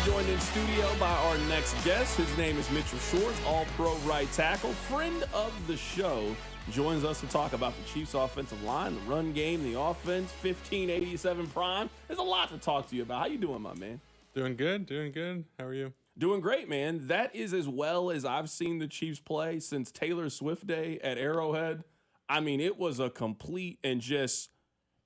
joined in studio by our next guest. His name is Mitchell Schwartz, all-pro right tackle, friend of the show. Joins us to talk about the Chiefs' offensive line, the run game, the offense, 1587 prime. There's a lot to talk to you about. How you doing, my man? Doing good. How are you? Doing great, man. That is as well as I've seen the Chiefs play since Taylor Swift Day at Arrowhead. I mean, it was a complete and just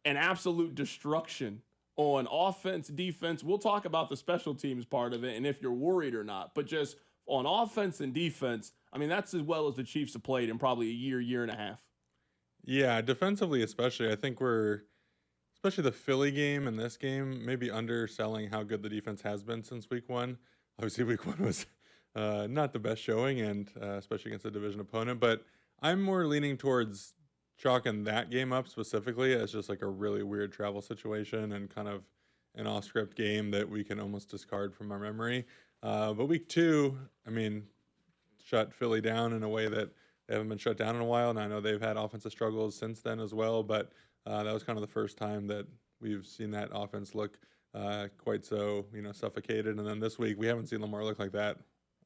an absolute destruction on offense, defense. We'll talk about the special teams part of it and if you're worried or not. But just on offense and defense, I mean, that's as well as the Chiefs have played in probably a year and a half. Yeah, defensively especially. I think especially the Philly game and this game, maybe underselling how good the defense has been since week one. Obviously, week one was not the best showing, and especially against a division opponent. But I'm more leaning towards chalking that game up specifically as just like a really weird travel situation and kind of an off-script game that we can almost discard from our memory. But week two, I mean, shut Philly down in a way that they haven't been shut down in a while. And I know they've had offensive struggles since then as well. But that was kind of the first time that we've seen that offense look quite so, suffocated. And then this week, we haven't seen Lamar look like that,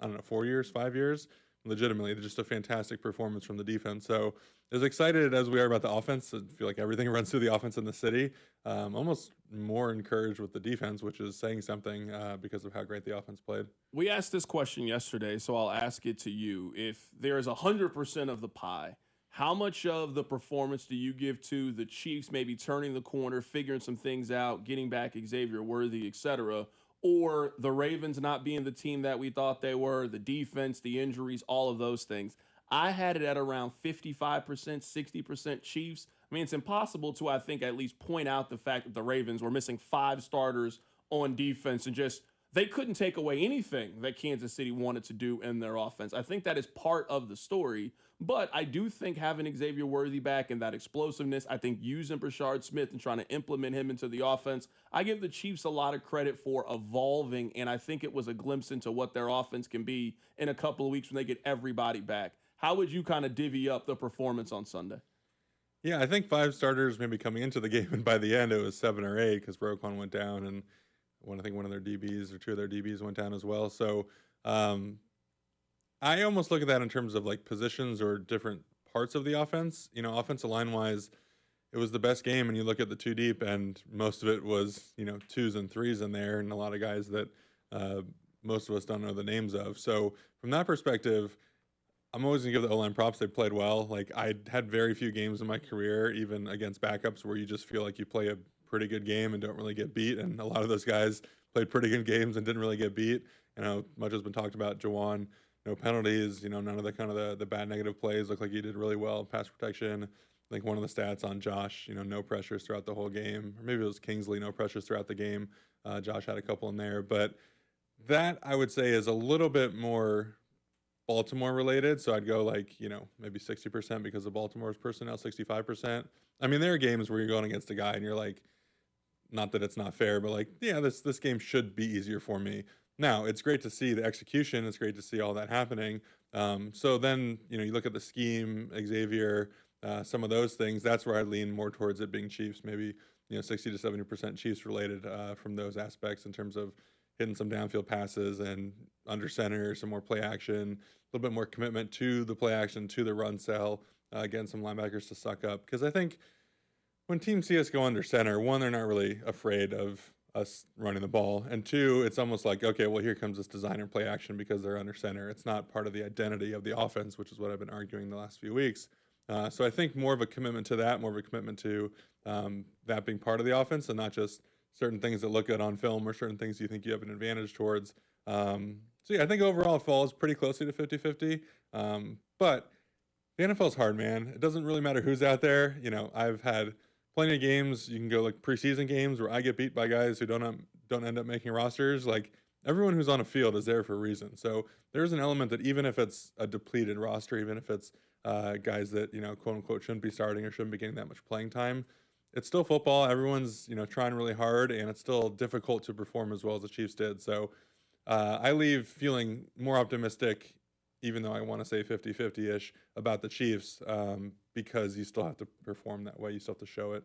I don't know, 4 years, 5 years. Legitimately, just a fantastic performance from the defense. So as excited as we are about the offense, I feel like everything runs through the offense in the city. Almost more encouraged with the defense, which is saying something because of how great the offense played. We asked this question yesterday, so I'll ask it to you. If there is 100% of the pie, how much of the performance do you give to the Chiefs maybe turning the corner, figuring some things out, getting back Xavier Worthy, etc., or the Ravens not being the team that we thought they were, the defense, the injuries, all of those things? I had it at around 55%, 60% Chiefs. I mean, it's impossible to, I think, at least point out the fact that the Ravens were missing 5 starters on defense and just they couldn't take away anything that Kansas City wanted to do in their offense. I think that is part of the story, but I do think having Xavier Worthy back and that explosiveness, I think using Brashard Smith and trying to implement him into the offense, I give the Chiefs a lot of credit for evolving, and I think it was a glimpse into what their offense can be in a couple of weeks when they get everybody back. How would you kind of divvy up the performance on Sunday? Yeah, I think 5 starters maybe coming into the game, and by the end it was 7 or 8 because Roquan went down, and I think one of their DBs or 2 of their DBs went down as well. So I almost look at that in terms of like positions or different parts of the offense. Offensive line wise, it was the best game, and you look at the 2 deep, and most of it was 2s and 3s in there, and a lot of guys that most of us don't know the names of. So from that perspective, I'm always gonna give the O-line props. They played well. Like I had very few games in my career, even against backups, where you just feel like you play a pretty good game and don't really get beat. And a lot of those guys played pretty good games and didn't really get beat. Much has been talked about Jawan. No penalties. None of the kind of the bad negative plays. Looked like he did really well. Pass protection. I think one of the stats on Josh, no pressures throughout the whole game. Or maybe it was Kingsley, no pressures throughout the game. Josh had a couple in there. But that, I would say, is a little bit more Baltimore related. So I'd go like, maybe 60% because of Baltimore's personnel, 65%. I mean, there are games where you're going against a guy and you're like, not that it's not fair, but like, yeah, this game should be easier for me. Now, it's great to see the execution. It's great to see all that happening. So then, you look at the scheme, Xavier, some of those things. That's where I lean more towards it being Chiefs, maybe 60 to 70% Chiefs related from those aspects in terms of hitting some downfield passes and under center, some more play action, a little bit more commitment to the play action, to the run cell, getting some linebackers to suck up. Because I think when teams see us go under center, one, they're not really afraid of us running the ball. And 2, it's almost like, okay, well, here comes this designer play action because they're under center. It's not part of the identity of the offense, which is what I've been arguing the last few weeks. So I think more of a commitment to that, more of a commitment to that being part of the offense and not just certain things that look good on film or certain things you think you have an advantage towards. So yeah, I think overall it falls pretty closely to 50-50. But the NFL is hard, man. It doesn't really matter who's out there. I've had plenty of games. You can go like preseason games where I get beat by guys who don't end up making rosters. Like everyone who's on a field is there for a reason. So there's an element that even if it's a depleted roster, even if it's guys that quote unquote shouldn't be starting or shouldn't be getting that much playing time, it's still football. Everyone's trying really hard, and it's still difficult to perform as well as the Chiefs did. So I leave feeling more optimistic, even though I want to say 50-50-ish about the Chiefs, because you still have to perform that way. You still have to show it.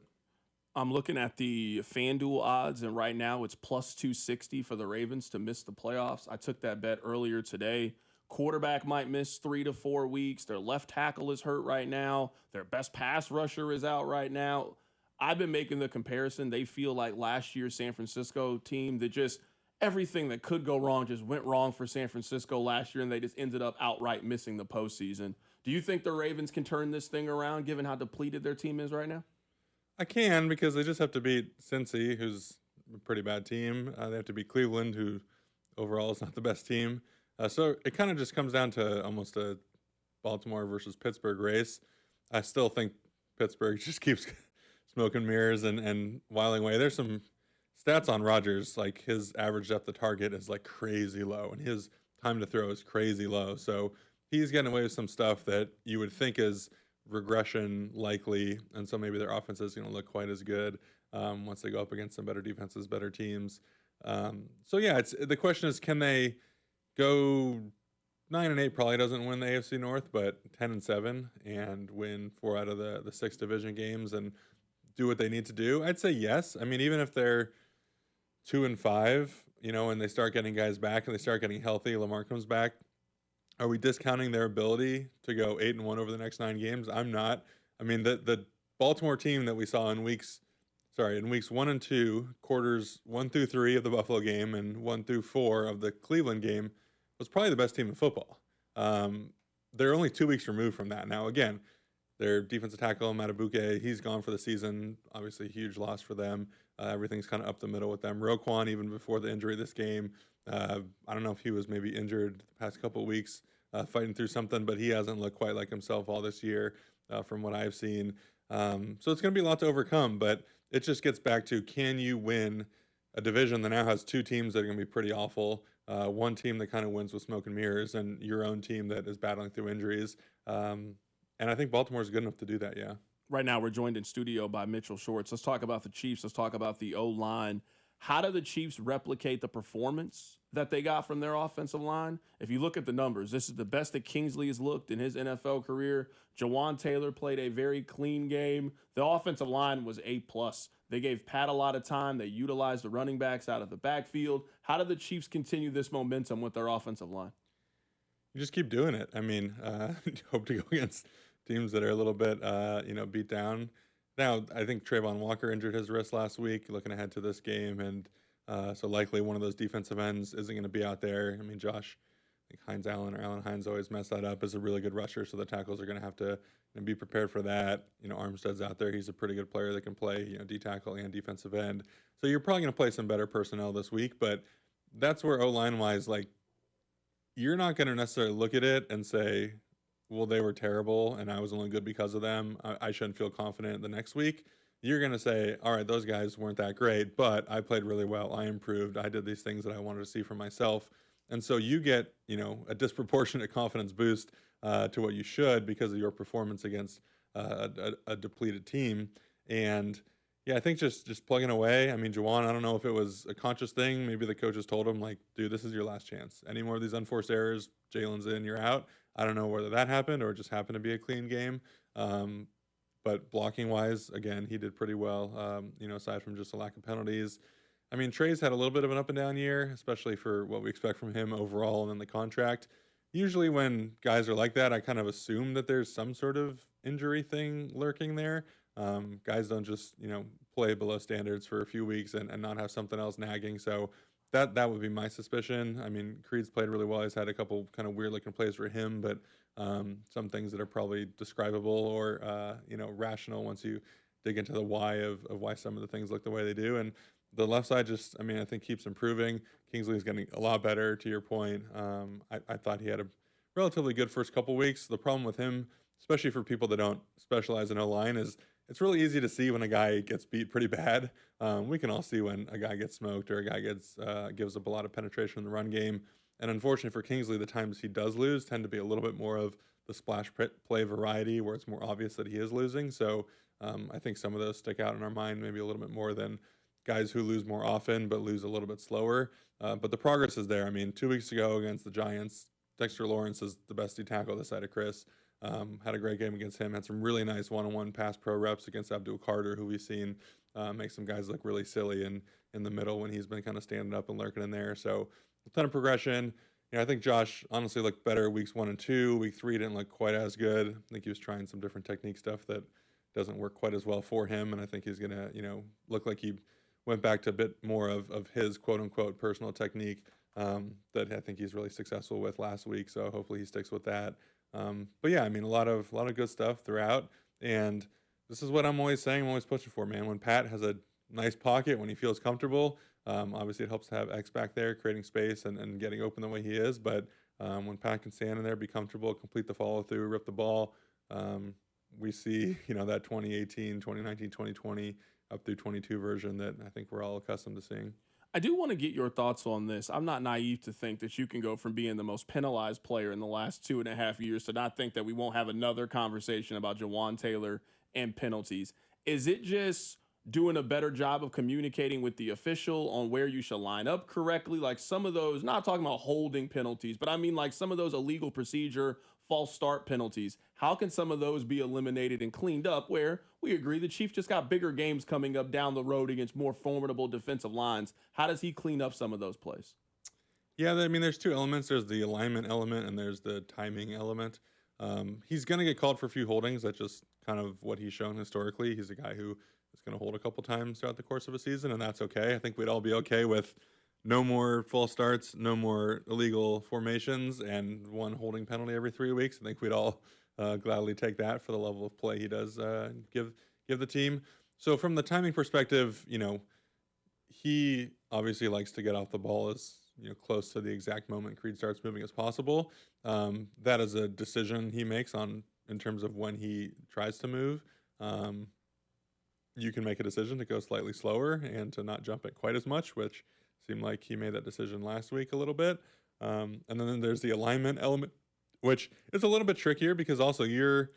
I'm looking at the FanDuel odds, and right now it's plus 260 for the Ravens to miss the playoffs. I took that bet earlier today. Quarterback might miss 3 to 4 weeks. Their left tackle is hurt right now. Their best pass rusher is out right now. I've been making the comparison. They feel like last year's San Francisco team that just everything that could go wrong just went wrong for San Francisco last year, and they just ended up outright missing the postseason. Do you think the Ravens can turn this thing around given how depleted their team is right now? I can because they just have to beat Cincy, who's a pretty bad team. They have to beat Cleveland, who overall is not the best team. So it kind of just comes down to almost a Baltimore versus Pittsburgh race. I still think Pittsburgh just keeps smoking mirrors and whiling away. There's some stats on Rodgers, like his average depth of target is like crazy low, and his time to throw is crazy low. So he's getting away with some stuff that you would think is regression likely, and so maybe their offense is going to look quite as good once they go up against some better defenses, better teams. So yeah, it's the question is, can they go 9-8? Probably doesn't win the AFC North, but 10-7 and win 4 out of the 6 division games and do what they need to do. I'd say yes. I mean, even if they're 2-5, and they start getting guys back and they start getting healthy, Lamar comes back. Are we discounting their ability to go 8-1 over the next 9 games? I'm not. I mean, the Baltimore team that we saw in weeks 1 and 2, quarters 1 through 3 of the Buffalo game and 1 through 4 of the Cleveland game was probably the best team in football. They're only 2 weeks removed from that. Now, again, their defensive tackle, Matabuke, he's gone for the season. Obviously, a huge loss for them. Everything's kind of up the middle with them. Roquan, even before the injury this game, I don't know if he was maybe injured the past couple of weeks, fighting through something, but he hasn't looked quite like himself all this year from what I've seen. So it's going to be a lot to overcome, but it just gets back to, can you win a division that now has 2 teams that are going to be pretty awful, one team that kind of wins with smoke and mirrors, and your own team that is battling through injuries. And I think Baltimore is good enough to do that, yeah. Right now, we're joined in studio by Mitchell Schwartz. Let's talk about the Chiefs. Let's talk about the O-line. How do the Chiefs replicate the performance that they got from their offensive line? If you look at the numbers, this is the best that Kingsley has looked in his NFL career. Jawan Taylor played a very clean game. The offensive line was A+. They gave Pat a lot of time. They utilized the running backs out of the backfield. How do the Chiefs continue this momentum with their offensive line? You just keep doing it. I mean, hope to go against teams that are a little bit, beat down. Now, I think Trayvon Walker injured his wrist last week, looking ahead to this game, and so likely one of those defensive ends isn't going to be out there. I mean, Josh, I think Hines Allen or Allen Hines always mess that up, is a really good rusher, so the tackles are going to have to be prepared for that. Armstead's out there. He's a pretty good player that can play, D-tackle and defensive end. So you're probably going to play some better personnel this week, but that's where O-line-wise, like, you're not going to necessarily look at it and say, well, they were terrible and I was only good because of them. I shouldn't feel confident the next week. You're going to say, all right, those guys weren't that great, but I played really well. I improved. I did these things that I wanted to see for myself. And so you get, a disproportionate confidence boost to what you should because of your performance against a depleted team. And yeah, I think just plugging away. I mean, Jawan, I don't know if it was a conscious thing. Maybe the coaches told him, like, dude, this is your last chance. Any more of these unforced errors, Jalen's in, you're out. I don't know whether that happened or it just happened to be a clean game. But blocking-wise, again, he did pretty well, aside from just a lack of penalties. I mean, Trey's had a little bit of an up-and-down year, especially for what we expect from him overall and then the contract. Usually when guys are like that, I kind of assume that there's some sort of injury thing lurking there. Guys don't just, play below standards for a few weeks and not have something else nagging. So that would be my suspicion. I mean, Creed's played really well. He's had a couple kind of weird looking plays for him, but some things that are probably describable or, rational once you dig into the why of why some of the things look the way they do. And the left side I think keeps improving. Kingsley's getting a lot better, to your point. I thought he had a relatively good first couple weeks. The problem with him, especially for people that don't specialize in O-line, is it's really easy to see when a guy gets beat pretty bad. We can all see when a guy gets smoked or a guy gives up a lot of penetration in the run game. And unfortunately for Kingsley, the times he does lose tend to be a little bit more of the splash play variety where it's more obvious that he is losing. So I think some of those stick out in our mind maybe a little bit more than guys who lose more often but lose a little bit slower. But the progress is there. I mean, 2 weeks ago against the Giants, Dexter Lawrence is the best D tackle this side of Chris. Had a great game against him. Had some really nice one-on-one pass pro reps against Abdul Carter, who we've seen make some guys look really silly in the middle when he's been kind of standing up and lurking in there. So a ton of progression. I think Josh honestly looked better weeks 1 and 2. Week 3 didn't look quite as good. I think he was trying some different technique stuff that doesn't work quite as well for him. And I think he's going to, look like he went back to a bit more of his quote unquote personal technique that I think he's really successful with last week. So hopefully he sticks with that. But yeah, I mean, a lot of good stuff throughout. And this is what I'm always saying. I'm always pushing for, man. When Pat has a nice pocket, when he feels comfortable, obviously it helps to have X back there, creating space and getting open the way he is. But when Pat can stand in there, be comfortable, complete the follow through, rip the ball, we see, that 2018, 2019, 2020 up through 22 version that I think we're all accustomed to seeing. I do want to get your thoughts on this. I'm not naive to think that you can go from being the most penalized player in the last 2.5 years to not think that we won't have another conversation about Jawan Taylor and penalties. Is it just doing a better job of communicating with the official on where you should line up correctly? Like some of those, not talking about holding penalties, but I mean like some of those illegal procedure, false start penalties. How can some of those be eliminated and cleaned up where we agree the Chiefs just got bigger games coming up down the road against more formidable defensive lines? How does he clean up some of those plays? Yeah, I mean, there's two elements. There's the alignment element and there's the timing element. He's going to get called for a few holdings. That's just kind of what he's shown historically. He's a guy who is going to hold a couple times throughout the course of a season, and that's okay. I think we'd all be okay with no more false starts, no more illegal formations, and one holding penalty every 3 weeks. I think we'd all gladly take that for the level of play he does give the team. So from the timing perspective, he obviously likes to get off the ball as close to the exact moment Creed starts moving as possible. That is a decision he makes in terms of when he tries to move. You can make a decision to go slightly slower and to not jump it quite as much, which seemed like he made that decision last week a little bit. And then there's the alignment element, which is a little bit trickier because also you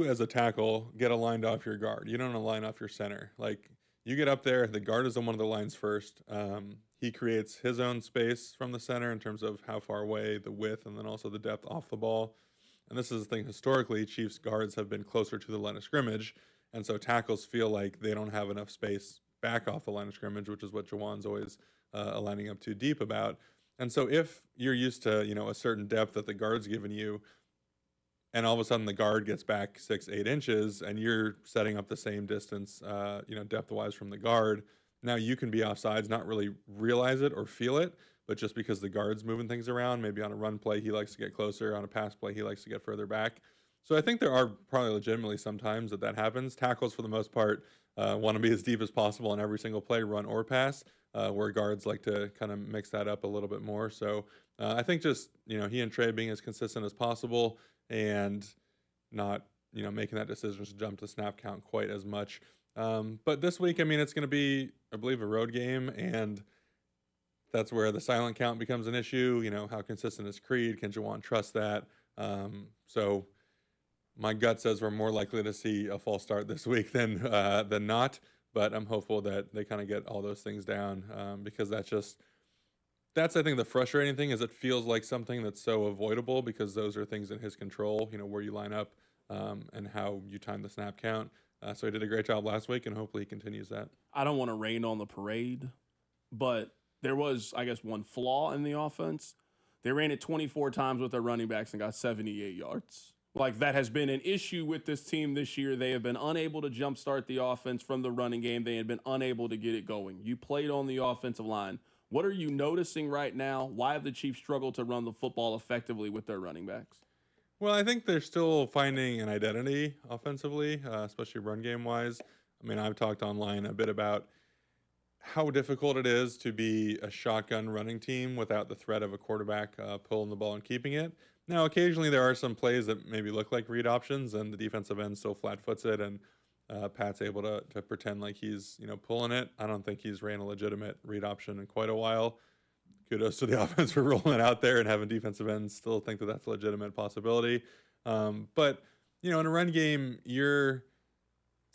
as a tackle get aligned off your guard. You don't align off your center. Like you get up there, the guard is on one of the lines first. He creates his own space from the center in terms of how far away, the width, and then also the depth off the ball. And this is the thing, historically, Chiefs guards have been closer to the line of scrimmage. And so tackles feel like they don't have enough space back off the line of scrimmage, which is what Jawan's always aligning up too deep about. And so if you're used to, a certain depth that the guard's given you, and all of a sudden the guard gets back 6-8 inches and you're setting up the same distance, depth-wise from the guard, now you can be offsides, not really realize it or feel it, but just because the guard's moving things around, maybe on a run play, he likes to get closer. On a pass play, he likes to get further back. So I think there are probably legitimately sometimes that happens. Tackles, for the most part, want to be as deep as possible on every single play, run or pass, where guards like to kind of mix that up a little bit more. So I think just, he and Trey being as consistent as possible and not, making that decision to jump to snap count quite as much. But this week, I mean, it's going to be, I believe, a road game, and that's where the silent count becomes an issue. How consistent is Creed? Can Jawan trust that? So my gut says we're more likely to see a false start this week than not. But I'm hopeful that they kind of get all those things down because that's I think the frustrating thing is it feels like something that's so avoidable because those are things in his control. Where you line up and how you time the snap count. So he did a great job last week, and hopefully he continues that. I don't want to rain on the parade, but there was, I guess, one flaw in the offense. They ran it 24 times with their running backs and got 78 yards. Like, that has been an issue with this team this year. They have been unable to jumpstart the offense from the running game. They have been unable to get it going. You played on the offensive line. What are you noticing right now? Why have the Chiefs struggled to run the football effectively with their running backs? Well, I think they're still finding an identity offensively, especially run game wise. I mean, I've talked online a bit about how difficult it is to be a shotgun running team without the threat of a quarterback pulling the ball and keeping it. Now, occasionally there are some plays that maybe look like read options, and the defensive end still flat-foots it, and Pat's able to pretend like he's pulling it. I don't think he's ran a legitimate read option in quite a while. Kudos to the offense for rolling it out there and having defensive ends still think that that's a legitimate possibility. But in a run game, you're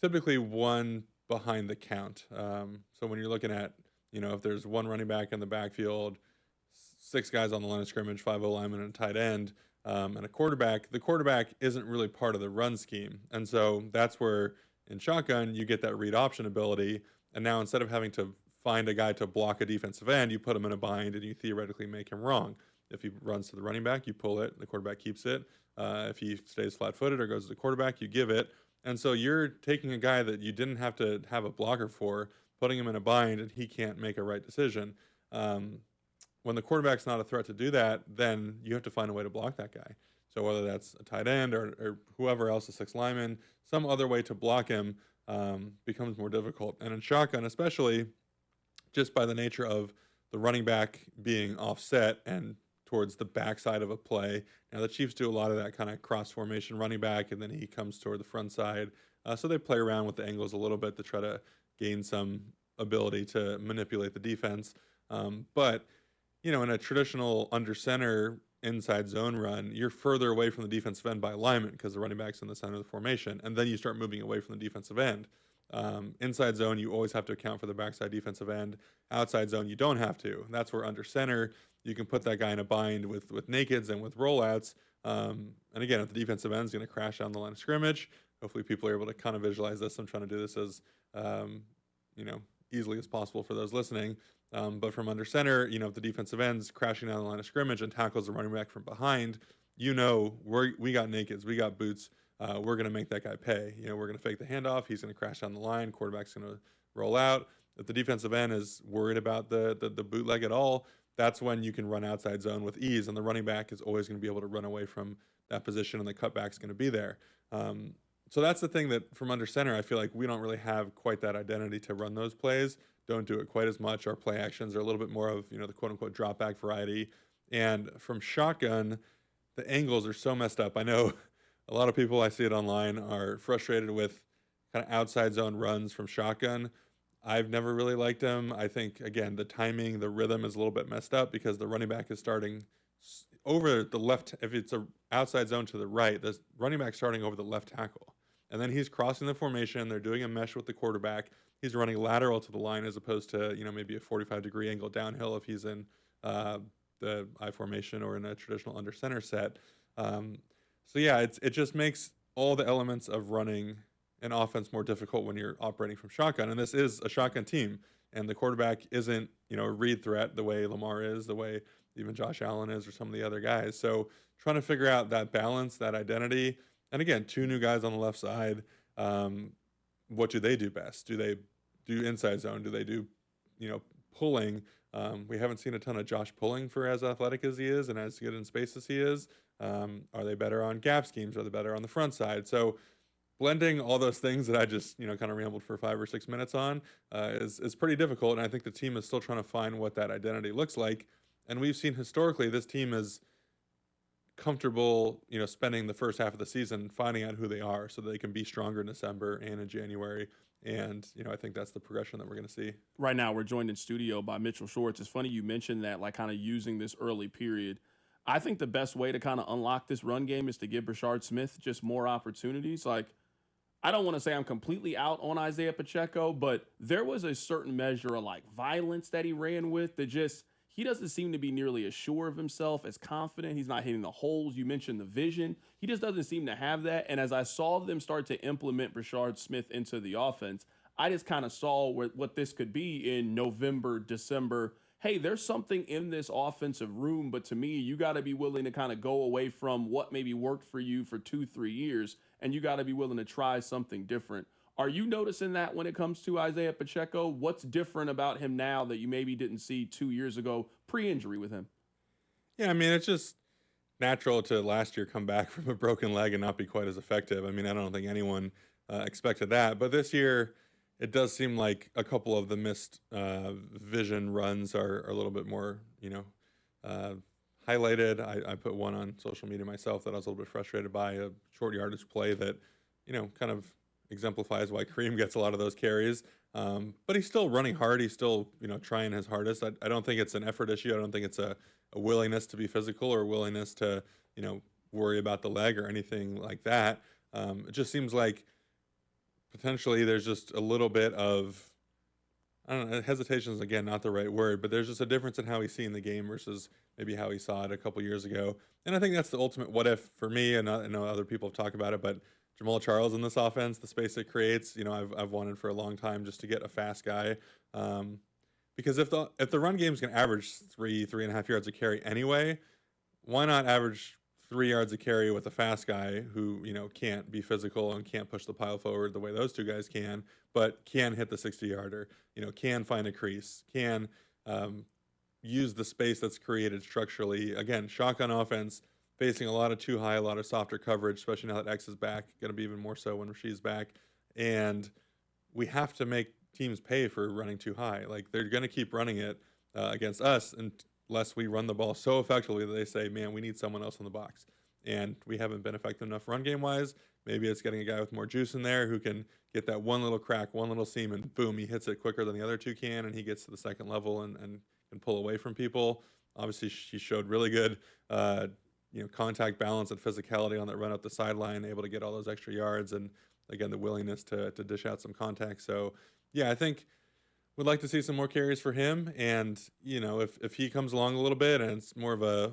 typically one behind the count. So when you're looking at, if there's one running back in the backfield, 6 guys on the line of scrimmage, 5 O linemen and a tight end, and a quarterback, the quarterback isn't really part of the run scheme. And so that's where in shotgun, you get that read option ability. And now instead of having to find a guy to block a defensive end, you put him in a bind and you theoretically make him wrong. If he runs to the running back, you pull it, the quarterback keeps it. If he stays flat footed or goes to the quarterback, you give it. And so you're taking a guy that you didn't have to have a blocker for, putting him in a bind, and he can't make a right decision. Um, when the quarterback's not a threat to do that, then you have to find a way to block that guy. So whether that's a tight end or whoever else, a sixth lineman, some other way to block him becomes more difficult. And in shotgun, especially, just by the nature of the running back being offset and towards the backside of a play. Now the Chiefs do a lot of that kind of cross formation running back, and then he comes toward the front side. So they play around with the angles a little bit to try to gain some ability to manipulate the defense. But in a traditional under center inside zone run, you're further away from the defensive end by alignment because the running back's in the center of the formation, and then you start moving away from the defensive end. Inside zone, you always have to account for the backside defensive end. Outside zone, you don't have to. That's where under center, you can put that guy in a bind with nakeds and with rollouts. And again, if the defensive end is going to crash down the line of scrimmage, hopefully people are able to kind of visualize this. I'm trying to do this as easily as possible for those listening. But from under center, if the defensive end's crashing down the line of scrimmage and tackles the running back from behind, we got nakeds, we got boots. We're going to make that guy pay. We're going to fake the handoff. He's going to crash down the line. Quarterback's going to roll out. If the defensive end is worried about the bootleg at all, that's when you can run outside zone with ease, and the running back is always going to be able to run away from that position, and the cutback's going to be there. So that's the thing that from under center, I feel like we don't really have quite that identity to run those plays. Don't do it quite as much. Our play actions are a little bit more of, the quote unquote drop back variety. And from shotgun, the angles are so messed up. I know a lot of people, I see it online, are frustrated with kind of outside zone runs from shotgun. I've never really liked them. I think, again, the timing, the rhythm is a little bit messed up because the running back is starting over the left. If it's a outside zone to the right, the running back starting over the left tackle. And then he's crossing the formation. They're doing a mesh with the quarterback. He's running lateral to the line as opposed to, maybe a 45-degree angle downhill if he's in the I formation or in a traditional under center set. So yeah, it just makes all the elements of running an offense more difficult when you're operating from shotgun. And this is a shotgun team, and the quarterback isn't, a read threat the way Lamar is, the way even Josh Allen is, or some of the other guys. So trying to figure out that balance, that identity. And again, two new guys on the left side. What do they do best? Do they do inside zone? Do they do, pulling? We haven't seen a ton of Josh pulling for as athletic as he is and as good in space as he is. Are they better on gap schemes? Are they better on the front side? So blending all those things that I just, kind of rambled for 5 or 6 minutes on is pretty difficult. And I think the team is still trying to find what that identity looks like. And we've seen historically this team is comfortable, spending the first half of the season finding out who they are so that they can be stronger in December and in January. And, I think that's the progression that we're going to see. Right now, we're joined in studio by Mitchell Schwartz. It's funny you mentioned that, like, kind of using this early period. I think the best way to kind of unlock this run game is to give Brashard Smith just more opportunities. Like, I don't want to say I'm completely out on Isaiah Pacheco, but there was a certain measure of, like, violence that he ran with that just – he doesn't seem to be nearly as sure of himself, as confident. He's not hitting the holes. You mentioned the vision. He just doesn't seem to have that. And as I saw them start to implement Brashard Smith into the offense, I just kind of saw what this could be in November, December. Hey, there's something in this offensive room, but to me, you got to be willing to kind of go away from what maybe worked for you for 2-3 years, and you got to be willing to try something different. Are you noticing that when it comes to Isaiah Pacheco? What's different about him now that you maybe didn't see 2 years ago pre-injury with him? Yeah, I mean, it's just natural to last year come back from a broken leg and not be quite as effective. I mean, I don't think anyone expected that. But this year, it does seem like a couple of the missed vision runs are a little bit more, highlighted. I put one on social media myself that I was a little bit frustrated by, a short yardage play that, kind of exemplifies why Kareem gets a lot of those carries. But he's still running hard. He's still, trying his hardest. I don't think it's an effort issue. I don't think it's a willingness to be physical or a willingness to, worry about the leg or anything like that. It just seems like potentially there's just a little bit of, I don't know, hesitation is again not the right word, but there's just a difference in how he's seeing the game versus maybe how he saw it a couple years ago. And I think that's the ultimate what if for me. And I know other people have talked about it, but Jamal Charles in this offense, the space it creates, I've wanted for a long time just to get a fast guy. Um, because if the run game's going to average 3.5 yards a carry anyway, why not average 3 yards a carry with a fast guy who can't be physical and can't push the pile forward the way those two guys can, but can hit the 60-yarder, can find a crease, can use the space that's created structurally. Again, shotgun offense, facing a lot of too high, a lot of softer coverage, especially now that X is back, going to be even more so when Rasheed's back. And we have to make teams pay for running too high. Like they're going to keep running it against us unless we run the ball so effectively that they say, man, we need someone else in the box. And we haven't been effective enough run game wise. Maybe it's getting a guy with more juice in there who can get that one little crack, one little seam, and boom, he hits it quicker than the other two can, and he gets to the second level and can pull away from people. Obviously, she showed really good, contact balance and physicality on that run up the sideline, able to get all those extra yards, and again, the willingness to dish out some contact. So, yeah, I think would like to see some more carries for him. And, if he comes along a little bit and it's more of a,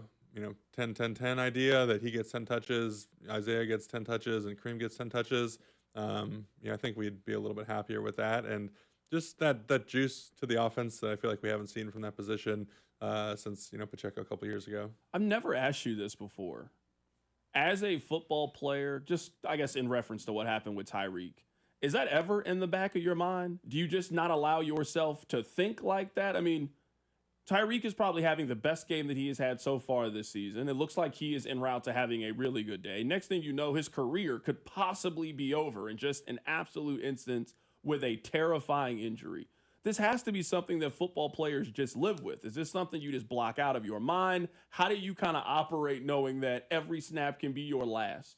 10-10-10 idea that he gets 10 touches, Isaiah gets 10 touches, and Kareem gets 10 touches, I think we'd be a little bit happier with that. And just that juice to the offense that I feel like we haven't seen from that position since, Pacheco a couple years ago. I've never asked you this before. As a football player, just I guess in reference to what happened with Tyreek, is that ever in the back of your mind? Do you just not allow yourself to think like that? I mean, Tyreek is probably having the best game that he has had so far this season. It looks like he is en route to having a really good day. Next thing you know, his career could possibly be over in just an absolute instance with a terrifying injury. This has to be something that football players just live with. Is this something you just block out of your mind? How do you kind of operate knowing that every snap can be your last?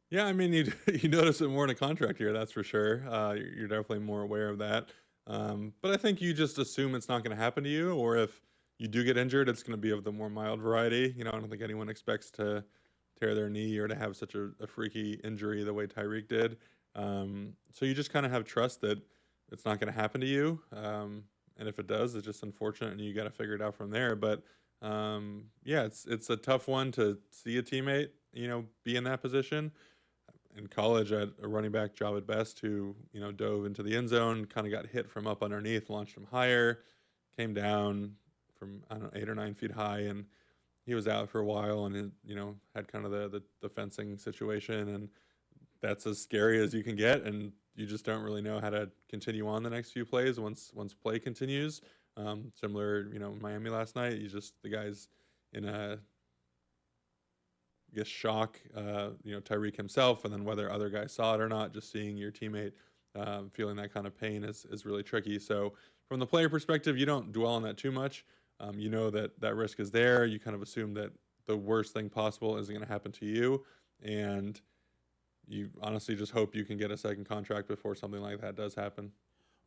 Yeah, I mean, you notice it more in a contract year, that's for sure. You're definitely more aware of that. But I think you just assume it's not going to happen to you, or if you do get injured, it's going to be of the more mild variety. I don't think anyone expects to tear their knee or to have such a freaky injury the way Tyreek did. So you just kind of have trust that it's not going to happen to you. And if it does, it's just unfortunate, and you got to figure it out from there. But yeah, it's a tough one to see a teammate, be in that position. In college, I had a running back, Javad Best, who dove into the end zone, kind of got hit from up underneath, launched him higher, came down from I don't know 8 or 9 feet high, and he was out for a while, and had kind of the fencing situation, and that's as scary as you can get, and you just don't really know how to continue on the next few plays once play continues. Similar, Miami last night, the guys in a shock, Tyreek himself, and then whether other guys saw it or not, just seeing your teammate feeling that kind of pain is really tricky. So from the player perspective, you don't dwell on that too much. You know that risk is there. You kind of assume that the worst thing possible isn't going to happen to you, and you honestly just hope you can get a second contract before something like that does happen.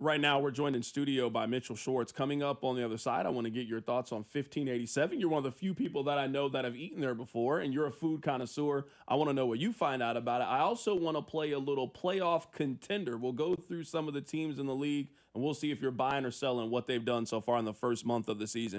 Right now, we're joined in studio by Mitchell Schwartz. Coming up on the other side, I want to get your thoughts on 1587. You're one of the few people that I know that have eaten there before, and you're a food connoisseur. I want to know what you find out about it. I also want to play a little playoff contender. We'll go through some of the teams in the league, and we'll see if you're buying or selling what they've done so far in the first month of the season.